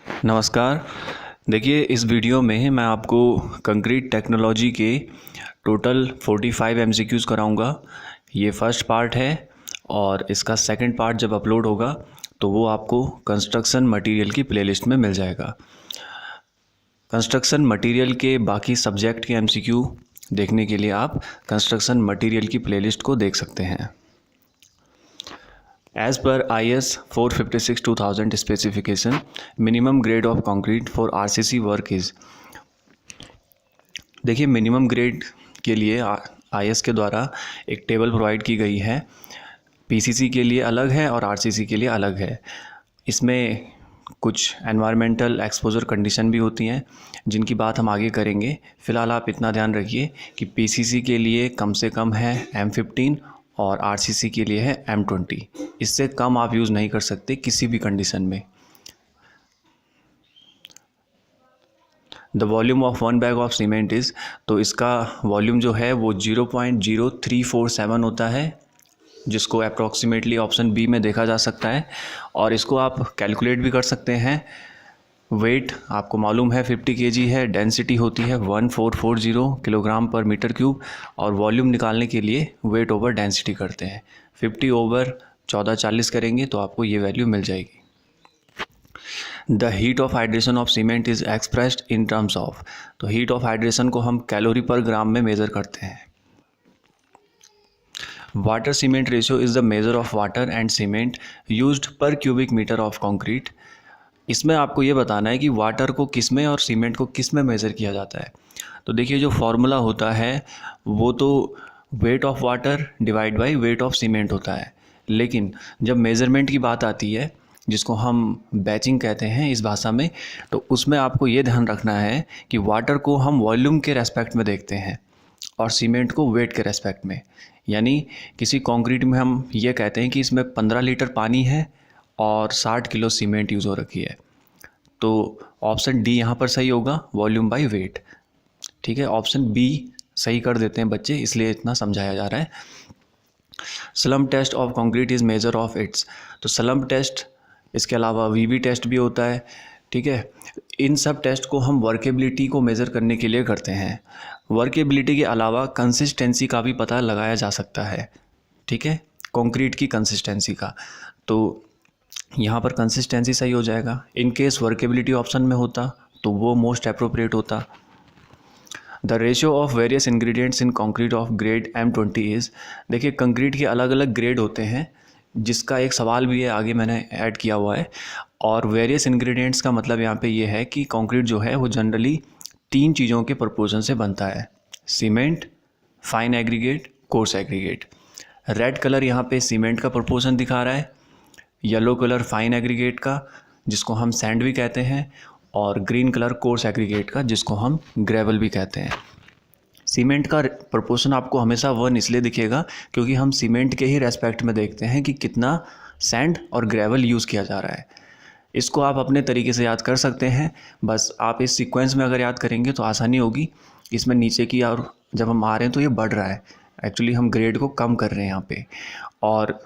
नमस्कार। देखिए, इस वीडियो में मैं आपको कंक्रीट टेक्नोलॉजी के टोटल 45 एमसीक्यूज़ कराऊंगा। ये फर्स्ट पार्ट है और इसका सेकंड पार्ट जब अपलोड होगा तो वो आपको कंस्ट्रक्शन मटेरियल की प्लेलिस्ट में मिल जाएगा। कंस्ट्रक्शन मटेरियल के बाकी सब्जेक्ट के एमसीक्यू देखने के लिए आप कंस्ट्रक्शन मटेरियल की प्लेलिस्ट को देख सकते हैं। As per IS 456-2000 specification, minimum grade of concrete for RCC work is। देखिए, मिनिमम ग्रेड के लिए IS के द्वारा एक टेबल प्रोवाइड की गई है। PCC के लिए अलग है और RCC के लिए अलग है। इसमें कुछ एनवायरमेंटल एक्सपोजर कंडीशन भी होती हैं जिनकी बात हम आगे करेंगे। फ़िलहाल आप इतना ध्यान रखिए कि PCC के लिए कम से कम है M15 और RCC के लिए है M20। इससे कम आप यूज़ नहीं कर सकते किसी भी कंडीशन में। The volume of one bag of cement is, तो इसका वॉल्यूम जो है वो 0.0347 होता है, जिसको अप्रॉक्सीमेटली ऑप्शन बी में देखा जा सकता है। और इसको आप कैलकुलेट भी कर सकते हैं। वेट आपको मालूम है 50 kg है, डेंसिटी होती है 1440 किलोग्राम पर मीटर क्यूब, और वॉल्यूम निकालने के लिए वेट ओवर डेंसिटी करते हैं। 50 ओवर 1440 करेंगे तो आपको ये वैल्यू मिल जाएगी। The heat of hydration of cement is expressed in terms of, तो हीट ऑफ हाइड्रेशन को हम कैलोरी पर ग्राम में मेज़र करते हैं। Water cement ratio is the measure of water and cement used पर क्यूबिक मीटर ऑफ कंक्रीट। इसमें आपको ये बताना है कि वाटर को किस में और सीमेंट को किस में मेज़र किया जाता है। तो देखिए, जो फॉर्मूला होता है वो तो weight of water divide by weight of cement होता है, लेकिन जब मेज़रमेंट की बात आती है जिसको हम बैचिंग कहते हैं इस भाषा में, तो उसमें आपको ये ध्यान रखना है कि वाटर को हम वॉल्यूम के रेस्पेक्ट में देखते हैं और सीमेंट को वेट के रेस्पेक्ट में। यानी किसी कंक्रीट में हम ये कहते हैं कि इसमें 15 लीटर पानी है और 60 किलो सीमेंट यूज़ हो रखी है, तो ऑप्शन डी यहाँ पर सही होगा, वॉल्यूम बाय वेट। ठीक है, ऑप्शन बी सही कर देते हैं बच्चे, इसलिए इतना समझाया जा रहा है। Slump test of concrete is measure of its, तो स्लम्प टेस्ट, इसके अलावा वीवी टेस्ट भी होता है। ठीक है, इन सब टेस्ट को हम वर्केबिलिटी को मेज़र करने के लिए करते हैं। वर्केबिलिटी के अलावा कंसिस्टेंसी का भी पता लगाया जा सकता है। ठीक है, कंक्रीट की कंसिस्टेंसी का, तो यहाँ पर कंसिस्टेंसी सही हो जाएगा। इन केस वर्केबिलिटी ऑप्शन में होता तो वो मोस्ट अप्रोप्रिएट होता। The ratio of various ingredients in concrete of grade M20 is, देखिए कंक्रीट के अलग अलग ग्रेड होते हैं, जिसका एक सवाल भी है आगे मैंने ऐड किया हुआ है। और वेरियस इंग्रेडिएंट्स का मतलब यहाँ पे ये है कि कंक्रीट जो है वो जनरली 3 चीज़ों के प्रपोर्शन से बनता है: cement, fine aggregate, coarse aggregate. Red colour यहाँ पे सीमेंट का प्रपोर्शन दिखा रहा है, येलो कलर फाइन एग्रीगेट का जिसको हम सैंड भी कहते हैं, और ग्रीन कलर कोर्स एग्रीगेट का जिसको हम ग्रेवल भी कहते हैं। सीमेंट का प्रपोर्शन आपको हमेशा 1 इसलिए दिखेगा क्योंकि हम सीमेंट के ही रेस्पेक्ट में देखते हैं कि कितना सैंड और ग्रेवल यूज़ किया जा रहा है। इसको आप अपने तरीके से याद कर सकते हैं, बस आप इस सीक्वेंस में अगर याद करेंगे तो आसानी होगी। इसमें नीचे की और जब हम आ रहे हैं तो ये बढ़ रहा है, एक्चुअली हम ग्रेड को कम कर रहे हैं यहाँ पे। और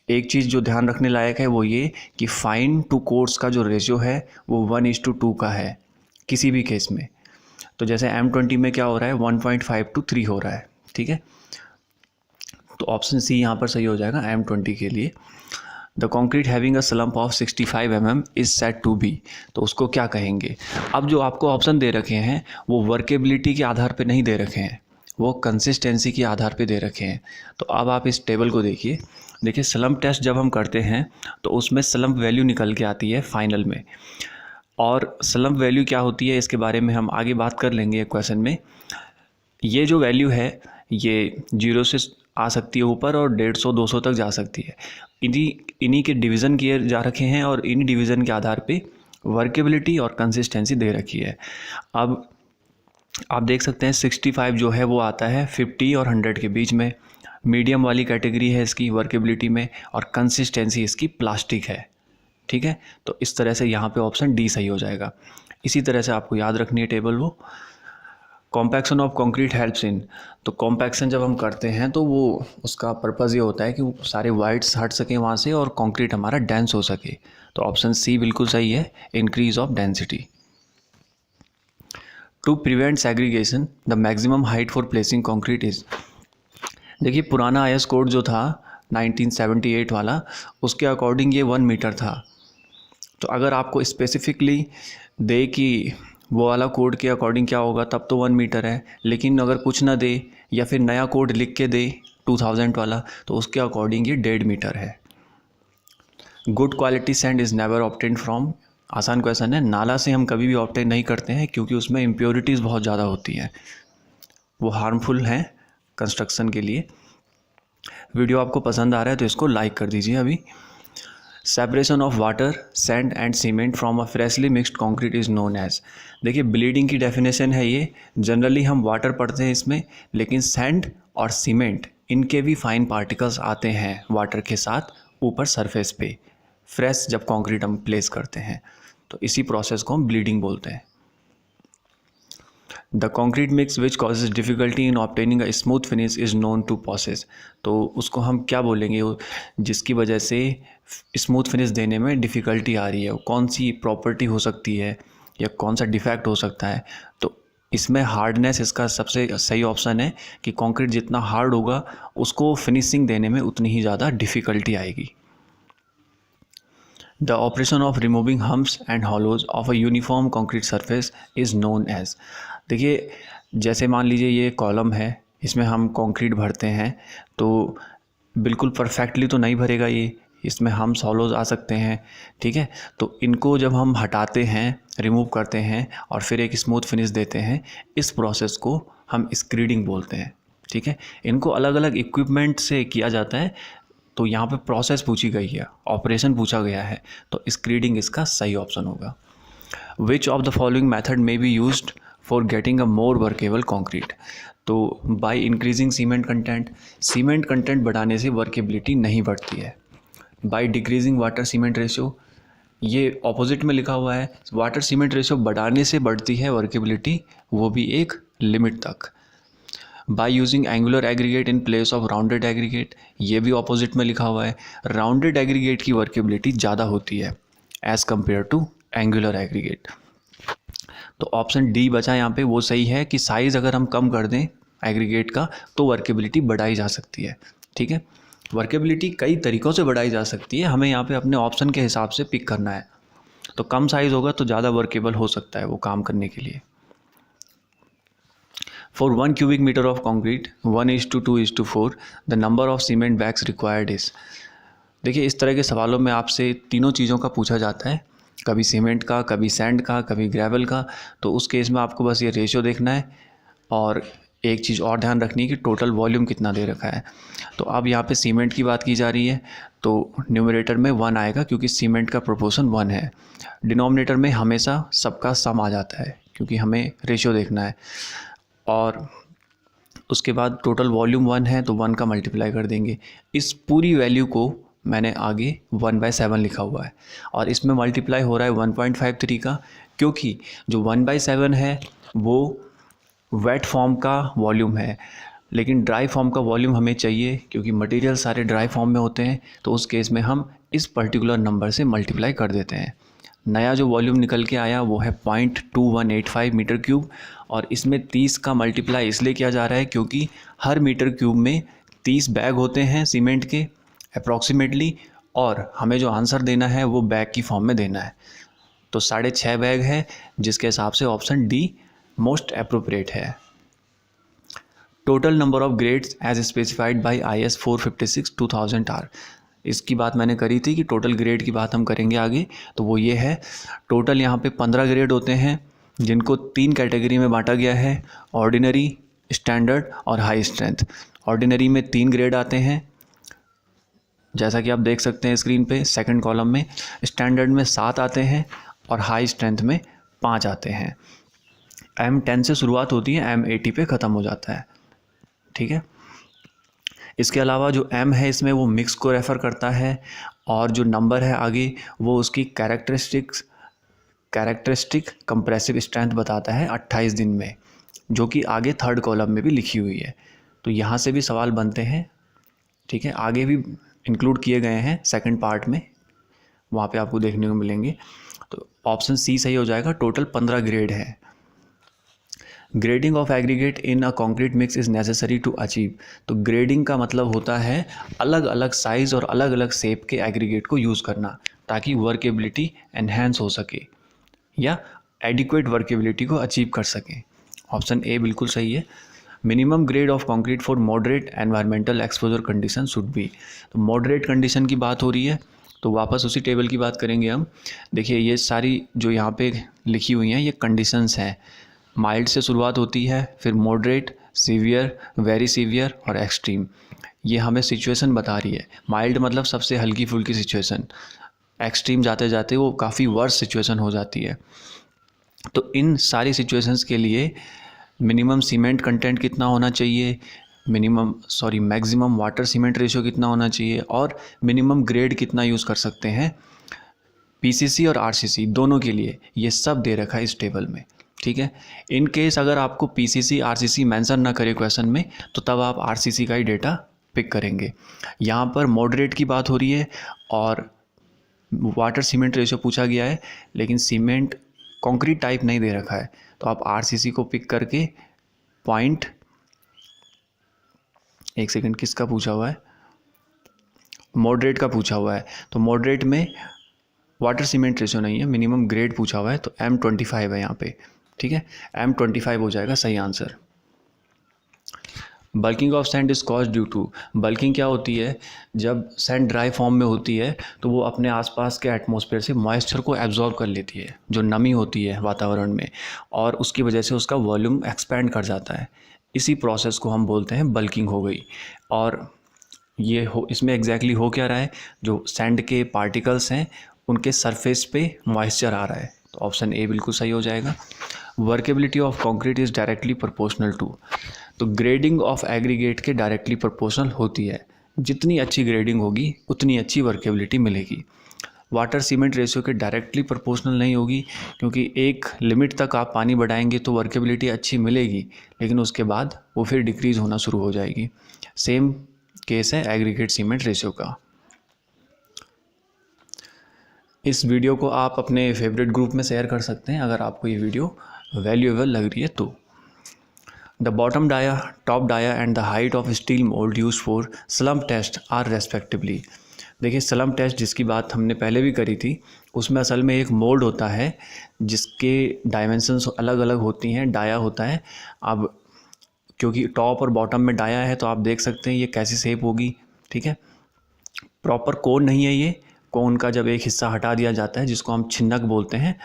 एक चीज़ जो ध्यान रखने लायक है वो ये कि फाइन टू कोर्स का जो रेशियो है वो 1:2 का है किसी भी केस में। तो जैसे M20 में क्या हो रहा है, 1.5:3 हो रहा है। ठीक है, तो ऑप्शन सी यहाँ पर सही हो जाएगा M20 के लिए। The concrete having a slump of 65 mm is set to be, तो उसको क्या कहेंगे। अब जो आपको ऑप्शन दे रखे हैं वो वर्केबिलिटी के आधार पे नहीं दे रखे हैं, वो कंसिस्टेंसी के आधार पे दे रखे हैं। तो अब आप इस टेबल को देखिए। देखिए, स्लम्प टेस्ट जब हम करते हैं तो उसमें स्लम्प वैल्यू निकल के आती है फाइनल में, और स्लम्प वैल्यू क्या होती है इसके बारे में हम आगे बात कर लेंगे क्वेश्चन में। ये जो वैल्यू है ये 0 से आ सकती है ऊपर और 150-200 तक जा सकती है। इन्हीं के डिवीज़न किए जा रखे हैं और इन्हीं डिवीज़न के आधार पे वर्केबिलिटी और कंसिस्टेंसी दे रखी है। अब आप देख सकते हैं 65 जो है वो आता है 50 और 100 के बीच में। मीडियम वाली कैटेगरी है इसकी वर्केबिलिटी में, और कंसिस्टेंसी इसकी प्लास्टिक है। ठीक है, तो इस तरह से यहाँ पे ऑप्शन डी सही हो जाएगा। इसी तरह से आपको याद रखनी है टेबल वो। Compaction of concrete helps in, तो कॉम्पैक्शन जब हम करते हैं तो वो उसका पर्पज़ ये होता है कि वो सारे वाइड्स हट सकें वहाँ से और कंक्रीट हमारा डेंस हो सके। तो ऑप्शन सी बिल्कुल सही है, increase of density. To prevent segregation the maximum height for placing concrete is, देखिए पुराना IS कोड जो था 1978 वाला, उसके अकॉर्डिंग ये 1 मीटर था। तो अगर आपको स्पेसिफिकली दे कि वो वाला कोड के अकॉर्डिंग क्या होगा, तब तो 1 मीटर है। लेकिन अगर कुछ ना दे या फिर नया कोड लिख के दे 2000 वाला, तो उसके अकॉर्डिंग ये 1.5 मीटर है। Good quality sand is never obtained from, आसान क्वेश्चन है। नाला से हम कभी भी ऑब्टेन नहीं करते हैं क्योंकि उसमें इम्प्योरिटीज़ बहुत ज़्यादा होती हैं, वो हार्मफुल हैं कंस्ट्रक्शन के लिए। वीडियो आपको पसंद आ रहा है तो इसको लाइक कर दीजिए अभी। Separation of water sand and cement from a freshly mixed concrete is known as, देखिए ब्लीडिंग की डेफिनेशन है ये। जनरली हम वाटर पढ़ते हैं इसमें, लेकिन सैंड और सीमेंट इनके भी फाइन पार्टिकल्स आते हैं वाटर के साथ ऊपर सरफेस पे, फ्रेश जब कंक्रीट हम प्लेस करते हैं, तो इसी प्रोसेस को हम ब्लीडिंग बोलते हैं। The concrete mix which causes difficulty in obtaining a smooth finish is known to process, तो उसको हम क्या बोलेंगे जिसकी वजह से स्मूथ फिनिश देने में डिफ़िकल्टी आ रही है, कौन सी प्रॉपर्टी हो सकती है या कौन सा डिफेक्ट हो सकता है। तो इसमें हार्डनेस इसका सबसे सही ऑप्शन है कि कंक्रीट जितना हार्ड होगा उसको फिनिशिंग देने में उतनी ही ज़्यादा डिफ़िकल्टी आएगी। The operation of removing humps and hollows of a uniform concrete surface is known as, देखिए जैसे मान लीजिए ये कॉलम है, इसमें हम कंक्रीट भरते हैं तो बिल्कुल परफेक्टली तो नहीं भरेगा ये, इसमें हम हॉलोज आ सकते हैं, ठीक है। तो इनको जब हम हटाते हैं, रिमूव करते हैं और फिर एक स्मूथ फिनिश देते हैं, इस प्रोसेस को हम स्क्रीडिंग बोलते हैं, ठीक है। इनको अलग अलग इक्विपमेंट से किया जाता है, तो यहाँ पे प्रोसेस पूछी गई है, ऑपरेशन पूछा गया है, तो स्क्रीडिंग इसका सही ऑप्शन होगा। Which of the following method may be used for getting a more workable concrete, तो by increasing cement content, cement content बढ़ाने से वर्केबिलिटी नहीं बढ़ती है। By decreasing water cement ratio, ये ऑपोजिट में लिखा हुआ है, वाटर सीमेंट रेशियो बढ़ाने से बढ़ती है वर्केबिलिटी, वो भी एक लिमिट तक। By using angular aggregate in place of rounded aggregate, ये भी ऑपोजिट में लिखा हुआ है, राउंडेड एग्रीगेट की वर्केबिलिटी ज़्यादा होती है as compare to angular aggregate. तो ऑप्शन डी बचा यहाँ पे, वो सही है कि साइज़ अगर हम कम कर दें एग्रीगेट का तो वर्केबिलिटी बढ़ाई जा सकती है, ठीक है। वर्केबिलिटी कई तरीक़ों से बढ़ाई जा सकती है, हमें यहाँ पे अपने ऑप्शन के हिसाब से पिक करना है। तो कम साइज़ होगा तो ज़्यादा वर्केबल हो सकता है वो काम करने के लिए। For 1 cubic meter of concrete 1:2:4 the number of cement bags required is, देखिए इस तरह के सवालों में आपसे तीनों चीज़ों का पूछा जाता है, कभी सीमेंट का, कभी सैंड का, कभी ग्रेवल का। तो उस केस में आपको बस ये रेशियो देखना है और एक चीज़ और ध्यान रखनी है कि टोटल वॉल्यूम कितना दे रखा है। तो अब यहाँ पे सीमेंट की बात की जा रही है तो न्यूमरेटर में 1 आएगा क्योंकि सीमेंट का प्रोपोर्शन 1 है। डिनोमिनेटर में हमेशा सबका सम आ जाता है क्योंकि हमें रेशियो देखना है, और उसके बाद टोटल वॉल्यूम 1 है तो 1 का मल्टीप्लाई कर देंगे। इस पूरी वैल्यू को मैंने आगे 1/7 लिखा हुआ है और इसमें मल्टीप्लाई हो रहा है 1.53 का, क्योंकि जो 1/7 है वो वेट फॉर्म का वॉल्यूम है, लेकिन ड्राई फॉर्म का वॉल्यूम हमें चाहिए क्योंकि मटेरियल सारे ड्राई फॉर्म में होते हैं। तो उस केस में हम इस पर्टिकुलर नंबर से मल्टीप्लाई कर देते हैं। नया जो वॉल्यूम निकल के आया वो है 0.2185 मीटर क्यूब, और इसमें 30 का मल्टीप्लाई इसलिए किया जा रहा है क्योंकि हर मीटर क्यूब में 30 बैग होते हैं सीमेंट के अप्रॉक्सीमेटली, और हमें जो आंसर देना है वो बैग की फॉर्म में देना है। तो 6.5 बैग है, जिसके हिसाब से ऑप्शन डी मोस्ट अप्रोप्रिएट है। Total number of grades as specified by IS 456/2000 are, इसकी बात मैंने करी थी कि टोटल ग्रेड की बात हम करेंगे आगे, तो वो ये है। टोटल यहाँ पे 15 ग्रेड होते हैं जिनको 3 कैटेगरी में बांटा गया है, ऑर्डिनरी, स्टैंडर्ड और हाई स्ट्रेंथ। ऑर्डिनरी में 3 ग्रेड आते हैं जैसा कि आप देख सकते हैं स्क्रीन पे सेकंड कॉलम में, स्टैंडर्ड में 7 आते हैं और हाई स्ट्रेंथ में 5 आते हैं। M10 से शुरुआत होती है, M80 पे ख़त्म हो जाता है, ठीक है। इसके अलावा जो M है इसमें वो मिक्स को रेफ़र करता है, और जो नंबर है आगे वो उसकी कैरेक्टरिस्टिक कंप्रेसिव स्ट्रेंथ बताता है 28 दिन में। जो कि आगे थर्ड कॉलम में भी लिखी हुई है। तो यहाँ से भी सवाल बनते हैं, ठीक है, आगे भी इंक्लूड किए गए हैं सेकंड पार्ट में, वहाँ पे आपको देखने को मिलेंगे। तो ऑप्शन सी सही हो जाएगा। टोटल 15 ग्रेड है। Grading of aggregate in a concrete mix is necessary to achieve. तो ग्रेडिंग का मतलब होता है अलग अलग साइज़ और अलग अलग शेप के एग्रीगेट को यूज़ करना, ताकि वर्केबिलिटी एनहेंस हो सके या एडिक्वेट वर्केबिलिटी को अचीव कर सकें। ऑप्शन ए बिल्कुल सही है। Minimum grade of concrete for moderate environmental exposure condition should be. तो मॉडरेट कंडीशन की बात हो रही है, तो वापस उसी टेबल की बात करेंगे हम। देखिए ये सारी जो यहाँ पे लिखी हुई हैं ये कंडीशंस हैं। माइल्ड से शुरुआत होती है, फिर मॉडरेट, सीवियर, वेरी सीवियर और एक्सट्रीम। ये हमें सिचुएशन बता रही है। माइल्ड मतलब सबसे हल्की फुल्की सिचुएशन, एक्सट्रीम जाते जाते वो काफ़ी वर्स सिचुएशन हो जाती है। तो इन सारी सिचुएशंस के लिए मिनिमम सीमेंट कंटेंट कितना होना चाहिए, मैक्सिमम वाटर सीमेंट रेशियो कितना होना चाहिए, और मिनिमम ग्रेड कितना यूज़ कर सकते हैं पीसीसी और आरसीसी दोनों के लिए, ये सब दे रखा है इस टेबल में, ठीक है। इन केस अगर आपको पीसीसी आरसीसी मेंशन ना करे क्वेश्चन में, तो तब आप आरसीसी का ही डेटा पिक करेंगे। यहाँ पर मॉडरेट की बात हो रही है और वाटर सीमेंट रेशियो पूछा गया है, लेकिन सीमेंट कंक्रीट टाइप नहीं दे रखा है, तो आप आरसीसी को पिक करके पॉइंट, एक सेकंड, किसका पूछा हुआ है, मॉडरेट का पूछा हुआ है। तो मॉडरेट में वाटर सीमेंट रेशियो नहीं है, मिनिमम ग्रेड पूछा हुआ है, तो M25 है यहाँ पे, ठीक है, M25 हो जाएगा सही answer. Bulking of sand is cause due to. Bulking क्या होती है, जब सैंड ड्राई फॉर्म में होती है तो वो अपने आसपास के एटमॉस्फेयर से मॉइस्चर को एब्जॉर्ब कर लेती है, जो नमी होती है वातावरण में, और उसकी वजह से उसका वॉल्यूम एक्सपेंड कर जाता है। इसी प्रोसेस को हम बोलते हैं बल्किंग हो गई। और ये इसमें एग्जैक्टली हो क्या रहा है, जो सैंड के पार्टिकल्स हैं उनके सरफेस पे मॉइस्चर आ रहा है। तो ऑप्शन ए बिल्कुल सही हो जाएगा। Workability of concrete is directly proportional to. तो ग्रेडिंग ऑफ एग्रीगेट के डायरेक्टली प्रोपोर्शनल होती है। जितनी अच्छी ग्रेडिंग होगी उतनी अच्छी वर्केबिलिटी मिलेगी। वाटर सीमेंट रेशियो के डायरेक्टली प्रोपोर्शनल नहीं होगी, क्योंकि एक लिमिट तक आप पानी बढ़ाएंगे तो वर्केबिलिटी अच्छी मिलेगी, लेकिन उसके बाद वो फिर डिक्रीज़ होना शुरू हो जाएगी। सेम केस है एग्रीगेट सीमेंट रेशियो का। इस वीडियो को आप अपने फेवरेट ग्रुप में शेयर कर सकते हैं अगर आपको ये वीडियो वैल्यूएबल लग रही है तो। The bottom dia, top dia and the height of steel mould use for slump test are respectively. देखिए स्लम्प टेस्ट जिसकी बात हमने पहले भी करी थी, उसमें असल में एक मोल्ड होता है जिसके डायमेंशंस अलग अलग होती हैं, डाया होता है। अब क्योंकि टॉप और बॉटम में डाया है तो आप देख सकते हैं ये कैसी शेप होगी, ठीक है। प्रॉपर कोन नहीं है ये, कोन का जब एक हिस्सा हटा दिया जाता है जिसको हम छिन्नक बोलते हैं,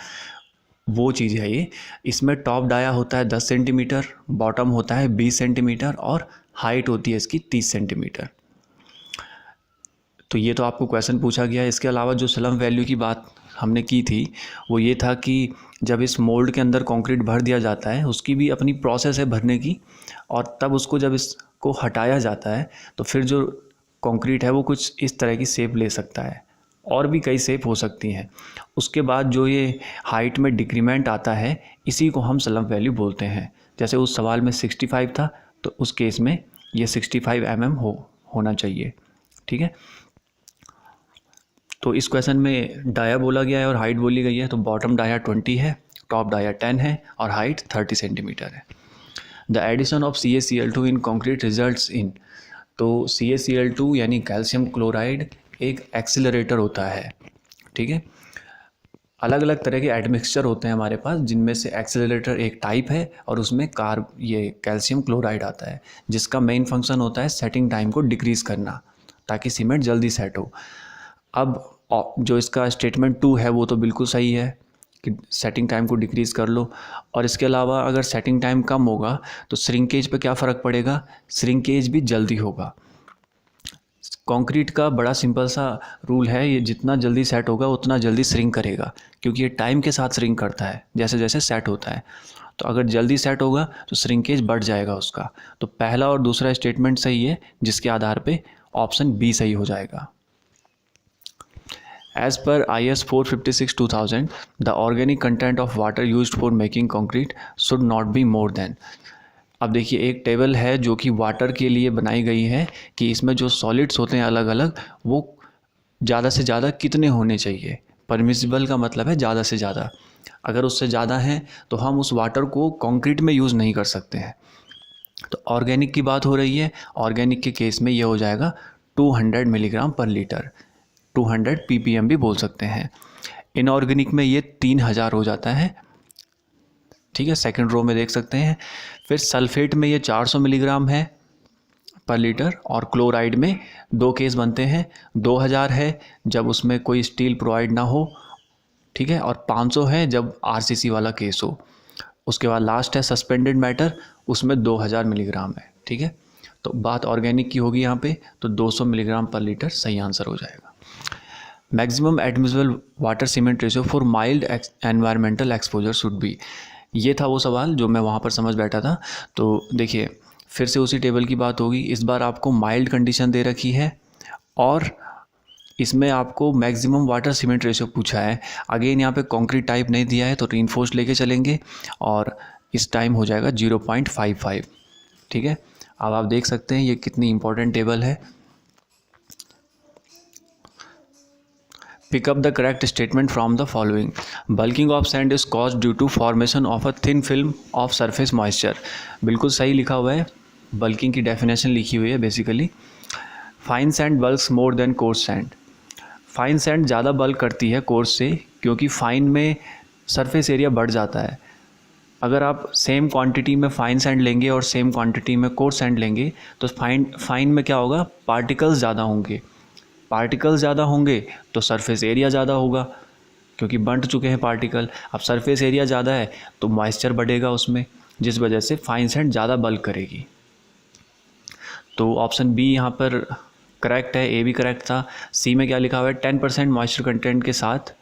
वो चीज़ है ये। इसमें टॉप डाया होता है 10 सेंटीमीटर, बॉटम होता है 20 सेंटीमीटर और हाइट होती है इसकी 30 सेंटीमीटर। तो ये तो आपको क्वेश्चन पूछा गया है। इसके अलावा जो स्लम्प वैल्यू की बात हमने की थी वो ये था कि जब इस मोल्ड के अंदर कंक्रीट भर दिया जाता है, उसकी भी अपनी प्रोसेस है भरने की, और तब उसको जब इसको हटाया जाता है तो फिर जो कंक्रीट है वो कुछ इस तरह की शेप ले सकता है, और भी कई शेप हो सकती हैं। उसके बाद जो ये हाइट में डिक्रीमेंट आता है, इसी को हम स्लम्प वैल्यू बोलते हैं। जैसे उस सवाल में 65 था तो उस केस में ये 65 mm होना चाहिए, ठीक है। तो इस क्वेश्चन में डाया बोला गया है और हाइट बोली गई है, तो बॉटम डाया 20 है, टॉप डाया 10 है और हाइट 30 सेंटीमीटर है। The addition of CaCl2 in concrete results in. तो CaCl2 यानी कैल्शियम क्लोराइड एक एक्सीलरेटर होता है, ठीक है। अलग अलग तरह के एडमिक्सचर होते हैं हमारे पास, जिनमें से एक्सीलरेटर एक टाइप है और उसमें ये कैल्शियम क्लोराइड आता है, जिसका मेन फंक्शन होता है सेटिंग टाइम को डिक्रीज़ करना, ताकि सीमेंट जल्दी सेट हो। अब जो इसका स्टेटमेंट 2 है वो तो बिल्कुल सही है कि सेटिंग टाइम को डिक्रीज़ कर लो, और इसके अलावा अगर सेटिंग टाइम कम होगा तो श्रिंकेज पे क्या फ़र्क पड़ेगा, श्रिंकेज भी जल्दी होगा। कंक्रीट का बड़ा सिंपल सा रूल है, ये जितना जल्दी सेट होगा उतना जल्दी श्रिंक करेगा, क्योंकि ये टाइम के साथ श्रिंक करता है जैसे जैसे सेट होता है। तो अगर जल्दी सेट होगा तो श्रिंकेज बढ़ जाएगा उसका। तो पहला और दूसरा स्टेटमेंट सही है, जिसके आधार पे ऑप्शन बी सही हो जाएगा। As per IS 456/2000, the organic content of water used for making concrete should not be more than। अब देखिए एक टेबल है जो कि वाटर के लिए बनाई गई है कि इसमें जो सॉलिड्स होते हैं अलग अलग वो ज़्यादा से ज़्यादा कितने होने चाहिए। परमिसिबल का मतलब है ज़्यादा से ज़्यादा, अगर उससे ज़्यादा हैं तो हम उस वाटर को कंक्रीट में यूज़ नहीं कर सकते हैं। तो ऑर्गेनिक की बात हो रही है, ऑर्गेनिक के केस में ये हो जाएगा 200 मिलीग्राम पर लीटर, 200 ppm भी बोल सकते हैं। इनऑर्गेनिक में ये 3000 हो जाता है, ठीक है, सेकंड रो में देख सकते हैं। फिर सल्फेट में ये 400 मिलीग्राम है पर लीटर, और क्लोराइड में दो केस बनते हैं, 2000 है जब उसमें कोई स्टील प्रोवाइड ना हो, ठीक है, और 500 है जब आरसीसी वाला केस हो। उसके बाद लास्ट है सस्पेंडेड मैटर, उसमें 2000 मिलीग्राम है, ठीक है। तो बात ऑर्गेनिक की होगी यहाँ पे, तो 200 मिलीग्राम पर लीटर सही आंसर हो जाएगा। Maximum admissible water cement ratio for mild environmental exposure should be, ये था वो सवाल जो मैं वहाँ पर समझ बैठा था। तो देखिए फिर से उसी टेबल की बात होगी, इस बार आपको माइल्ड कंडीशन दे रखी है और इसमें आपको मैक्सिमम वाटर सीमेंट रेशियो पूछा है। अगेन यहाँ पे कंक्रीट टाइप नहीं दिया है तो रीइंफोर्स्ड लेके चलेंगे और इस टाइम हो जाएगा 0.55, ठीक है। अब आप देख सकते हैं ये कितनी इंपॉर्टेंट टेबल है। Pick up the correct statement from the following. Bulking of sand is caused due to formation of a thin film of surface moisture, बिल्कुल सही लिखा हुआ है, बल्किंग की डेफिनेशन लिखी हुई है basically. Fine sand bulks more than coarse sand, fine sand ज़्यादा बल्क करती है कोर्स से, क्योंकि फाइन में सरफेस एरिया बढ़ जाता है। अगर आप सेम क्वांटिटी में फाइन सैंड लेंगे और सेम क्वांटिटी में कोर्स सैंड लेंगे तो फाइन में क्या होगा, पार्टिकल्स ज़्यादा होंगे, पार्टिकल्स ज़्यादा होंगे तो सरफेस एरिया ज़्यादा होगा, क्योंकि बंट चुके हैं पार्टिकल। अब सरफेस एरिया ज़्यादा है तो मॉइस्चर बढ़ेगा उसमें, जिस वजह से फाइन सैंड ज़्यादा बल्क करेगी। तो ऑप्शन बी यहाँ पर करेक्ट है, ए भी करेक्ट था। सी में क्या लिखा हुआ है, 10% मॉइस्चर कंटेंट के साथ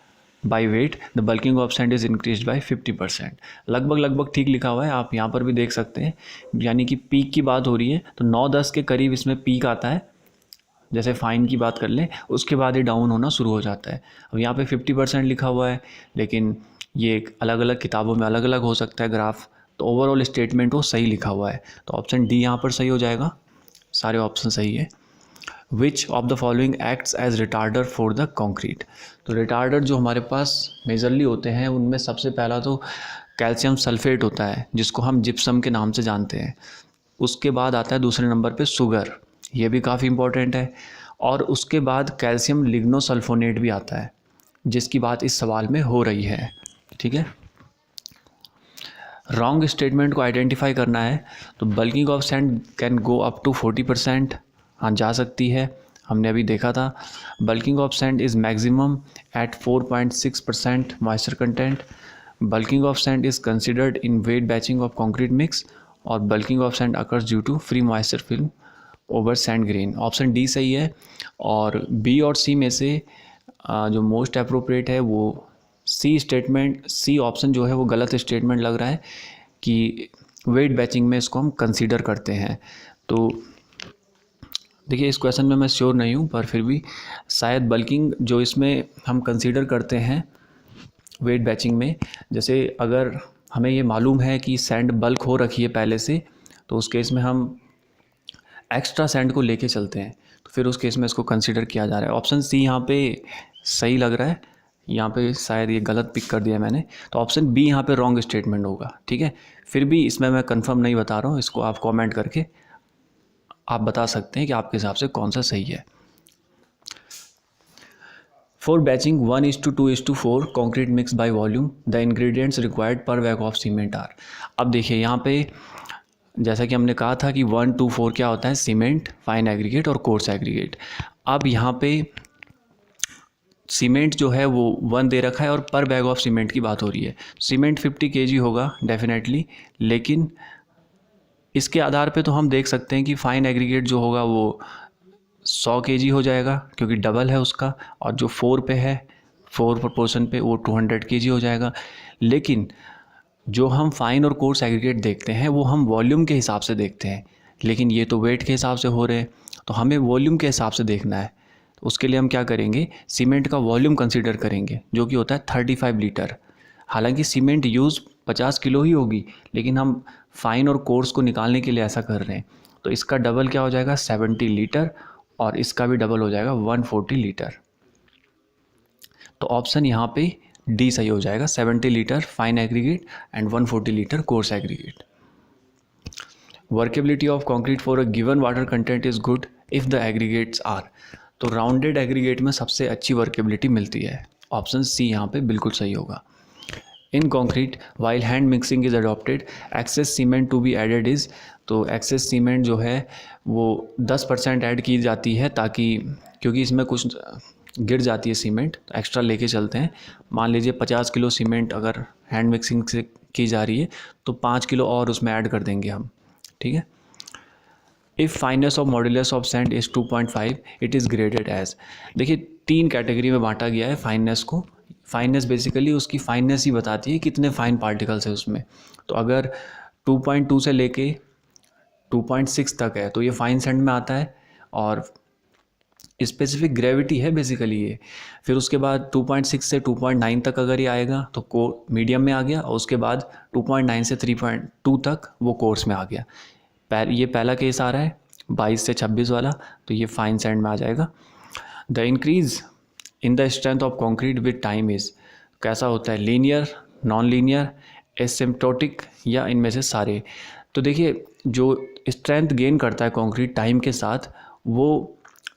by wait the bulking of sand is increase by 50%, लगभग ठीक लिखा हुआ है। आप यहाँ पर भी देख सकते हैं, यानी कि पीक की बात हो रही है तो 9-10 के करीब इसमें पीक आता है, जैसे फाइन की बात कर लें, उसके बाद ही डाउन होना शुरू हो जाता है। अब यहाँ पे 50% लिखा हुआ है, लेकिन ये अलग अलग किताबों में अलग अलग हो सकता है ग्राफ, तो ओवरऑल स्टेटमेंट वो सही लिखा हुआ है। तो ऑप्शन डी यहाँ पर सही हो जाएगा, सारे ऑप्शन सही है। Which of the following acts as retarder for the concrete, तो रिटार्डर जो हमारे पास मेजरली होते हैं उनमें सबसे पहला तो कैल्शियम सल्फेट होता है, जिसको हम जिप्सम के नाम से जानते हैं। उसके बाद आता है दूसरे नंबर पे शुगर, ये भी काफ़ी इंपॉर्टेंट है। और उसके बाद कैल्शियम लिग्नोसल्फोनेट भी आता है, जिसकी बात इस सवाल में हो रही है, ठीक है। रॉन्ग स्टेटमेंट को आइडेंटिफाई करना है, तो bulking of sand can go up to 40%, हाँ जा सकती है, हमने अभी देखा था। Bulking of sand is maximum at 4.6% moisture content. Bulking of sand is considered in wet batching of concrete mix, और bulking of sand occurs due to free moisture film over sand grain. Option D सही है, और B और सी में से जो most appropriate है वो सी स्टेटमेंट, सी ऑप्शन जो है वो गलत स्टेटमेंट लग रहा है कि वेट बैचिंग में इसको हम कंसीडर करते हैं। तो देखिए इस क्वेश्चन में मैं श्योर नहीं हूँ, पर फिर भी शायद बल्किंग जो इसमें हम कंसीडर करते हैं वेट बैचिंग में, जैसे अगर हमें ये मालूम है कि सैंड बल्क हो रखी है पहले से, तो उस केस में हम एक्स्ट्रा सैंड को लेके चलते हैं, तो फिर उस केस में इसको कंसीडर किया जा रहा है। ऑप्शन सी यहाँ पे सही लग रहा है, यहाँ पे शायद ये गलत पिक कर दिया मैंने, तो ऑप्शन बी यहाँ पे रॉन्ग स्टेटमेंट होगा, ठीक है। फिर भी इसमें मैं कंफर्म नहीं बता रहा हूँ, इसको आप कमेंट करके आप बता सकते हैं कि आपके हिसाब से कौन सा सही है। For batching 1:2:4 concrete mix by volume the ingredients required per bag of cement are. अब देखिए यहाँ पे जैसा कि हमने कहा था कि 1:4 क्या होता है, सीमेंट, फाइन एग्रीगेट और कोर्स एग्रीगेट। अब यहाँ पे सीमेंट जो है वो 1 दे रखा है और पर बैग ऑफ सीमेंट की बात हो रही है। सीमेंट 50 kg होगा डेफिनेटली, लेकिन इसके आधार पे तो हम देख सकते हैं कि फाइन एग्रीगेट जो होगा वो 100 kg हो जाएगा, क्योंकि डबल है उसका, और जो 4 पे है, 4 प्रोपोर्शन पे, वो 200 kg हो जाएगा। लेकिन जो हम फाइन और कोर्स एग्रीगेट देखते हैं वो हम वॉल्यूम के हिसाब से देखते हैं, लेकिन ये तो वेट के हिसाब से हो रहे हैं, तो हमें वॉल्यूम के हिसाब से देखना है। उसके लिए हम क्या करेंगे, सीमेंट का वॉल्यूम कंसीडर करेंगे जो कि होता है 35 लीटर। हालांकि सीमेंट यूज़ 50 किलो ही होगी, लेकिन हम फाइन और कोर्स को निकालने के लिए ऐसा कर रहे हैं। तो इसका डबल क्या हो जाएगा 70 लीटर, और इसका भी डबल हो जाएगा 140 लीटर। तो ऑप्शन यहाँ पे डी सही हो जाएगा, 70 litre fine aggregate and 140 litre coarse aggregate. Workability of concrete for a given water content is good if the aggregates are. तो राउंडेड एग्रीगेट में सबसे अच्छी वर्केबिलिटी मिलती है, ऑप्शन सी यहाँ पे बिल्कुल सही होगा। In concrete while hand mixing is adopted excess cement to be added is. तो एक्सेस सीमेंट जो है वो 10% ऐड की जाती है, ताकि क्योंकि इसमें कुछ गिर जाती है सीमेंट, तो एक्स्ट्रा लेके चलते हैं। मान लीजिए 50 किलो सीमेंट अगर हैंड मिक्सिंग से की जा रही है तो 5 किलो और उसमें ऐड कर देंगे हम, ठीक है। If fineness of modulus of sand is 2.5 it is graded as. देखिए 3 कैटेगरी में बांटा गया है फाइननेस को। फाइननेस बेसिकली उसकी फाइननेस ही बताती है कितने फाइन पार्टिकल्स है उसमें। तो अगर 2.2 से लेके 2.6 तक है तो ये फाइन सैंड में आता है, और स्पेसिफिक ग्रेविटी है बेसिकली ये। फिर उसके बाद 2.6 से 2.9 तक अगर ये आएगा तो को मीडियम में आ गया, और उसके बाद 2.9 से 3.2 तक वो कोर्स में आ गया। ये पहला केस आ रहा है 22 से 26 वाला, तो ये फाइन सैंड में आ जाएगा। The increase in the strength of concrete with time is, कैसा होता है, लीनियर, नॉन लीनियर, एसिम्प्टोटिक, या इनमें से सारे। तो देखिए जो स्ट्रेंथ गेन करता है कॉन्क्रीट टाइम के साथ, वो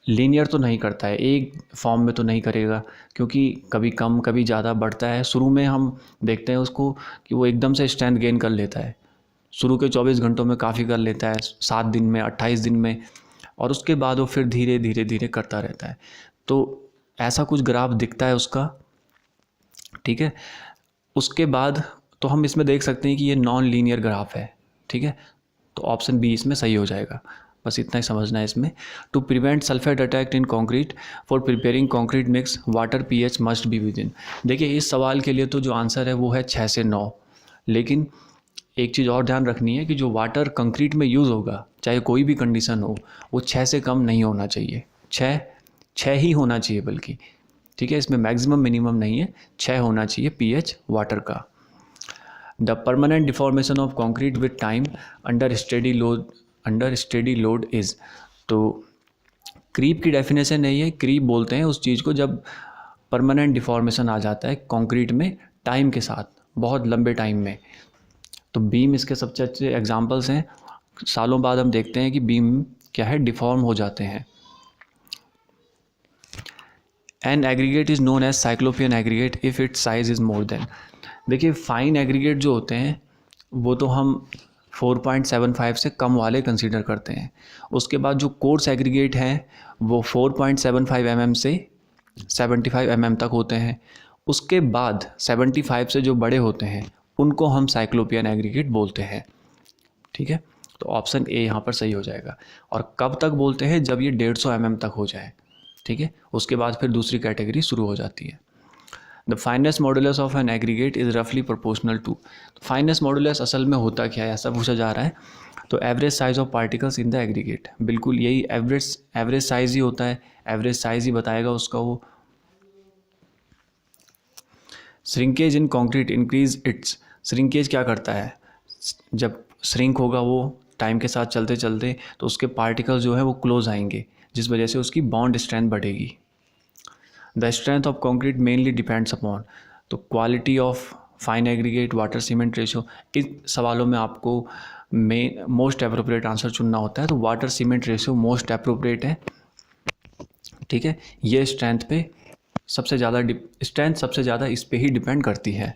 लीनियर तो नहीं करता है, एक फॉर्म में तो नहीं करेगा, क्योंकि कभी कम कभी ज़्यादा बढ़ता है। शुरू में हम देखते हैं उसको कि वो एकदम से स्ट्रेंथ गेन कर लेता है, शुरू के 24 घंटों में काफ़ी कर लेता है, 7 दिन में, 28 दिन में, और उसके बाद वो फिर धीरे धीरे धीरे करता रहता है। तो ऐसा कुछ ग्राफ दिखता है उसका, ठीक है। उसके बाद तो हम इसमें देख सकते हैं कि ये नॉन लीनियर ग्राफ है, ठीक है। तो ऑप्शन बी इसमें सही हो जाएगा, बस इतना ही समझना है इसमें। To prevent sulphate attack in concrete for preparing concrete mix water pH must be within. देखिए इस सवाल के लिए तो जो आंसर है वो है 6 से 9, लेकिन एक चीज़ और ध्यान रखनी है कि जो वाटर कंक्रीट में यूज़ होगा, चाहे कोई भी कंडीशन हो, वो 6 से कम नहीं होना चाहिए, 6 ही होना चाहिए बल्कि, ठीक है। इसमें मैक्सिमम मिनिमम नहीं है, 6 होना चाहिए पीएच वाटर का। The permanent deformation of concrete with time under steady load is. तो क्रीप की डेफिनेशन नहीं है, क्रीप बोलते हैं उस चीज़ को जब परमानेंट डिफॉर्मेशन आ जाता है कंक्रीट में टाइम के साथ, बहुत लंबे टाइम में। तो बीम इसके सबसे अच्छे एग्जांपल्स हैं। सालों बाद हम देखते हैं कि बीम क्या है, डिफॉर्म हो जाते हैं। An aggregate is known as cyclopean aggregate if its size is more than. देखिए फाइन एग्रीगेट जो होते हैं वो तो हम 4.75 से कम वाले कंसीडर करते हैं। उसके बाद जो कोर्स एग्रीगेट हैं वो 4.75 mm से 75 mm तक होते हैं। उसके बाद 75 से जो बड़े होते हैं उनको हम साइक्लोपियन एग्रीगेट बोलते हैं, ठीक है। तो ऑप्शन ए यहाँ पर सही हो जाएगा। और कब तक बोलते हैं, जब ये 150 mm तक हो जाए, ठीक है। उसके बाद फिर दूसरी कैटेगरी शुरू हो जाती है। The finest modulus of N aggregate is रफली प्रोपोर्शनल टू। फाइनेस्ट मॉडुलस असल में होता क्या है, ऐसा पूछा जा रहा है। तो average size of particles in the aggregate, बिल्कुल यही एवरेज साइज ही होता है, एवरेज साइज ही बताएगा उसका वो। श्रिंकेज इन कॉन्क्रीट इंक्रीज इट्स। श्रिंकेज क्या करता है, जब श्रिंक होगा वो टाइम के साथ चलते चलते तो उसके पार्टिकल्स जो है वो क्लोज आएंगे, जिस वजह से उसकी बॉन्ड स्ट्रेंथ बढ़ेगी। The strength of concrete mainly depends upon. तो quality of fine aggregate water cement ratio, इस सवालों में आपको मोस्ट अप्रोप्रिएट आंसर चुनना होता है। तो water cement ratio most appropriate है, ठीक है। ये स्ट्रेंथ पे सबसे ज़्यादा इस पे ही डिपेंड करती है।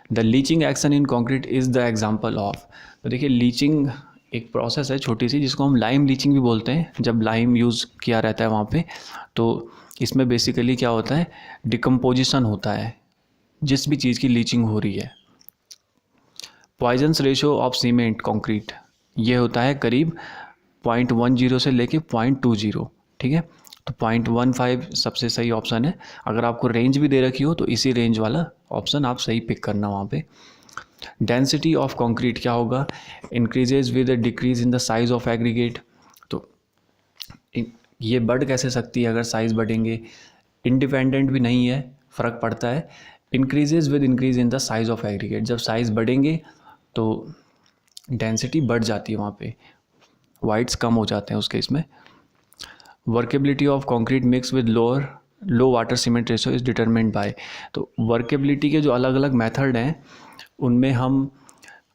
The leaching action in concrete is the example of. तो देखिए लीचिंग एक प्रोसेस है छोटी सी, जिसको हम लाइम लीचिंग भी बोलते हैं, जब लाइम यूज़ किया रहता है वहाँ पे। तो इसमें बेसिकली क्या होता है, डिकम्पोजिशन होता है जिस भी चीज़ की लीचिंग हो रही है। Poisson's ratio of cement concrete ये होता है करीब 0.10 से लेके 0.20, ठीक है। तो 0.15 सबसे सही ऑप्शन है। अगर आपको रेंज भी दे रखी हो तो इसी रेंज वाला ऑप्शन आप सही पिक करना वहाँ पे। डेंसिटी ऑफ कंक्रीट क्या होगा, increases with a decrease in the size of aggregate. तो ये बढ़ कैसे सकती है अगर साइज़ बढ़ेंगे? इंडिपेंडेंट भी नहीं है, फ़र्क पड़ता है। Increases with increase in the size of aggregate, जब साइज़ बढ़ेंगे तो डेंसिटी बढ़ जाती है, वहाँ पे वाइड्स कम हो जाते हैं उसके इसमें। Workability of concrete mix with low water cement ratio is determined bye, तो वर्केबिलिटी के जो अलग अलग मेथड हैं उनमें हम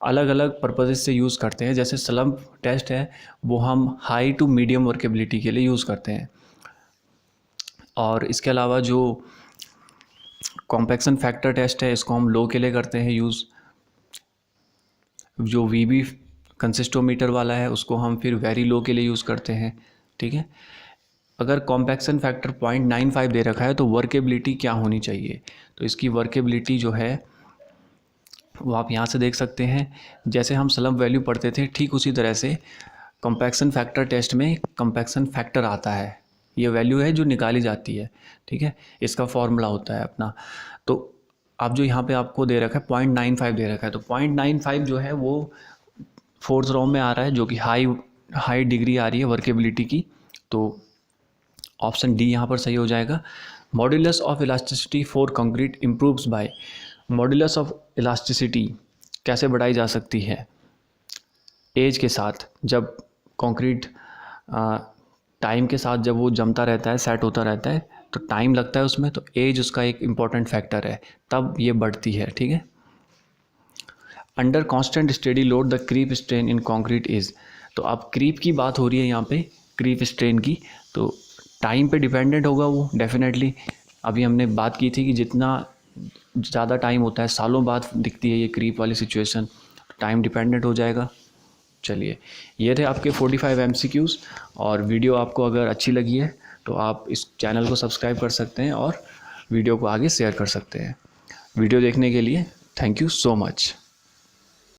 अलग अलग पर्पसेस से यूज़ करते हैं। जैसे स्लम्प टेस्ट है वो हम हाई टू मीडियम वर्केबिलिटी के लिए यूज़ करते हैं, और इसके अलावा जो कॉम्पैक्शन फैक्टर टेस्ट है इसको हम लो के लिए करते हैं यूज़। जो वीबी कंसिस्टोमीटर वाला है उसको हम फिर वेरी लो के लिए यूज़ करते हैं, ठीक है। अगर कॉम्पैक्शन फैक्टर 0.95 दे रखा है तो वर्केबिलिटी क्या होनी चाहिए? तो इसकी वर्केबिलिटी जो है वो आप यहाँ से देख सकते हैं। जैसे हम स्लम्प वैल्यू पढ़ते थे ठीक उसी तरह से कॉम्पैक्शन फैक्टर टेस्ट में कॉम्पैक्शन फैक्टर आता है, ये वैल्यू है जो निकाली जाती है, ठीक है। इसका फॉर्मूला होता है अपना। तो अब जो यहाँ पे आपको दे रखा है 0.95 दे रखा है, तो 0.95 जो है वो फोर्थ रो में आ रहा है, जो कि हाई डिग्री आ रही है वर्केबिलिटी की। तो ऑप्शन डी यहाँ पर सही हो जाएगा। Modulus of elasticity for concrete improves by, modulus of elasticity कैसे बढ़ाई जा सकती है? एज के साथ, जब कंक्रीट टाइम के साथ जब वो जमता रहता है, सेट होता रहता है, तो टाइम लगता है उसमें, तो एज उसका एक इम्पॉर्टेंट फैक्टर है, तब ये बढ़ती है, ठीक है। Under constant steady load the creep strain in concrete is, तो अब क्रीप की बात हो रही है यहाँ पे, क्रीप स्ट्रेन की, तो टाइम पे डिपेंडेंट होगा वो डेफिनेटली। अभी हमने बात की थी कि जितना ज़्यादा टाइम होता है, सालों बाद दिखती है ये क्रीप वाली सिचुएशन, टाइम डिपेंडेंट हो जाएगा। चलिए, ये थे आपके 45 MCQs, और वीडियो आपको अगर अच्छी लगी है तो आप इस चैनल को सब्सक्राइब कर सकते हैं और वीडियो को आगे शेयर कर सकते हैं। वीडियो देखने के लिए थैंक यू सो मच।